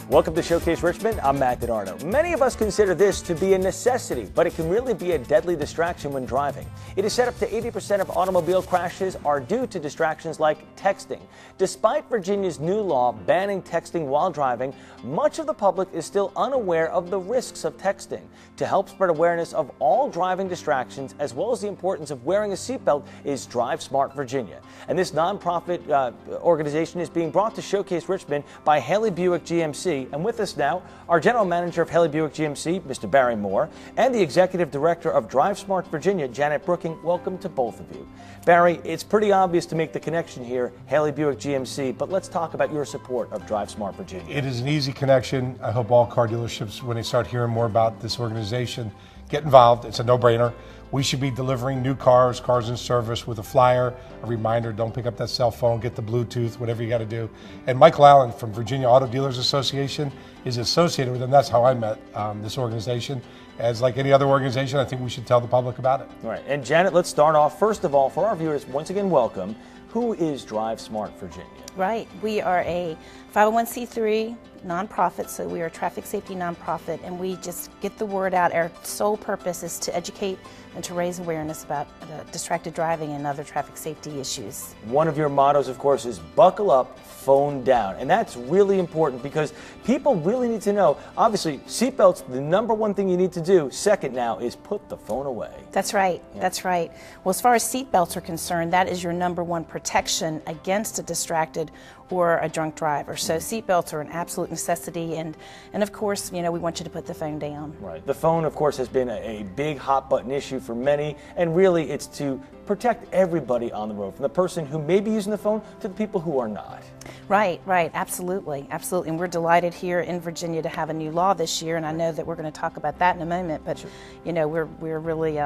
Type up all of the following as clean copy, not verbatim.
Welcome to Showcase Richmond. I'm Matt DiNardo. Many of us consider this to be a necessity, but it can really be a deadly distraction when driving. It is said up to 80% of automobile crashes are due to distractions like texting. Despite Virginia's new law banning texting while driving, much of the public is still unaware of the risks of texting. To help spread awareness of all driving distractions, as well as the importance of wearing a seatbelt, is Drive Smart Virginia. And this nonprofit organization is being brought to Showcase Richmond by Haley Buick GMC. And with us now, our General Manager of Haley Buick GMC, Mr. Barry Moore, and the Executive Director of Drive Smart Virginia, Janet Brooking. Welcome to both of you. Barry, it's pretty obvious to make the connection here, Haley Buick GMC, but let's talk about your support of Drive Smart Virginia. It is an easy connection. I hope all car dealerships, when they start hearing more about this organization, get involved. It's a no-brainer. We should be delivering new cars in service with a flyer, a reminder, don't pick up that cell phone, get the Bluetooth, whatever you got to do. And Michael Allen from Virginia Auto Dealers Association is associated with them. That's how I met this organization. As like any other organization, I think we should tell the public about it. All right. And Janet, let's start off. First of all, for our viewers, once again, welcome. Who is Drive Smart Virginia? Right. We are a 501c3 nonprofit, so we are a traffic safety nonprofit, and we just get the word out. Our sole purpose is to educate and to raise awareness about distracted driving and other traffic safety issues. One of your mottos, of course, is buckle up, phone down. And that's really important because people really need to know, obviously, seatbelts, the number one thing you need to do. Second now is put the phone away. That's right. Yeah. That's right. Well, as far as seatbelts are concerned, that is your number one protection against a distracted or a drunk driver. So seatbelts are an absolute necessity, and of course, you know, we want you to put the phone down. Right. The phone, of course, has been a big hot button issue for many, and really it's to protect everybody on the road, from the person who may be using the phone to the people who are not. Right, absolutely. And we're delighted here in Virginia to have a new law this year, and I know that we're going to talk about that in a moment, but sure. You know, we're really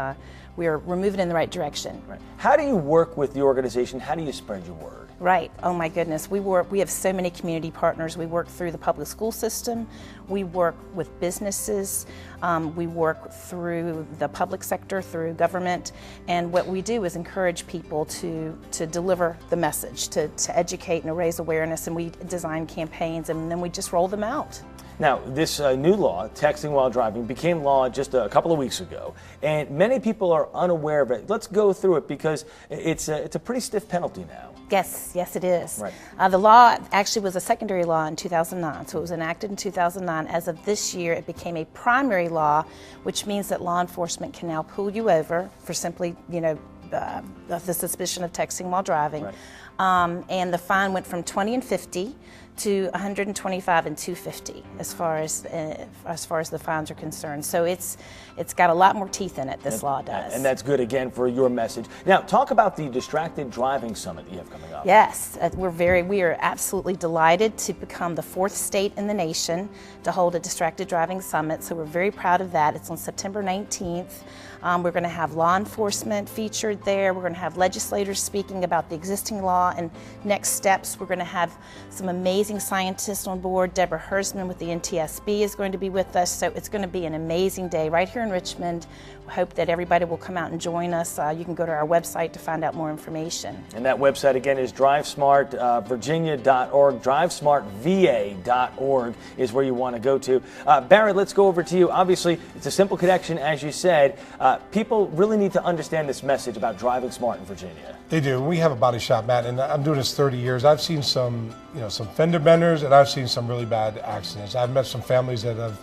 we're moving in the right direction. Right. How do you work with the organization? How do you spread your word? Right. Oh my goodness. We have so many community partners. We work through the public school system. We work with businesses. We work through the public sector, through government. And what we do is encourage people to deliver the message, to educate and to raise awareness. And we design campaigns, and then we just roll them out. Now, this new law, texting while driving, became law just a couple of weeks ago, and many people are unaware of it. Let's go through it because it's a pretty stiff penalty now. Yes, it is. Right. The law actually was a secondary law in 2009, so it was enacted in 2009. As of this year, it became a primary law, which means that law enforcement can now pull you over for simply, the suspicion of texting while driving. Right. And the fine went from $20 and $50 to $125 and $250 as far as the fines are concerned. So it's got a lot more teeth in it. This law does, and that's good again for your message. Now, talk about the Distracted Driving Summit that you have coming up. Yes, we are absolutely delighted to become the 4th state in the nation to hold a Distracted Driving Summit. So we're very proud of that. It's on September 19th. We're going to have law enforcement featured there. We're going to have legislators speaking about the existing law and next steps. We're going to have some amazing scientists on board. Deborah Hersman with the NTSB is going to be with us. So it's going to be an amazing day right here in Richmond. We hope that everybody will come out and join us. You can go to our website to find out more information. And that website again is drivesmartvirginia.org. Drivesmartva.org is where you want to go to. Barry, let's go over to you. Obviously, it's a simple connection, as you said. People really need to understand this message about driving smart in Virginia. They do. We have a body shop, Matt, and I'm doing this 30 years. I've seen some fender benders, and I've seen some really bad accidents. I've met some families that have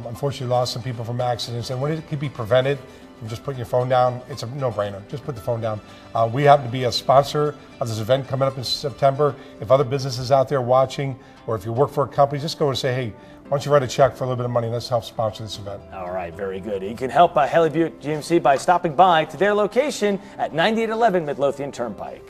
unfortunately lost some people from accidents, and when it could be prevented from just putting your phone down, it's a no-brainer. Just put the phone down. We happen to be a sponsor of this event coming up in September. If other businesses out there watching, or if you work for a company, just go and say, hey, why don't you write a check for a little bit of money? Let's help sponsor this event. All right, very good. You can help Haley Buick GMC by stopping by to their location at 9811 Midlothian Turnpike.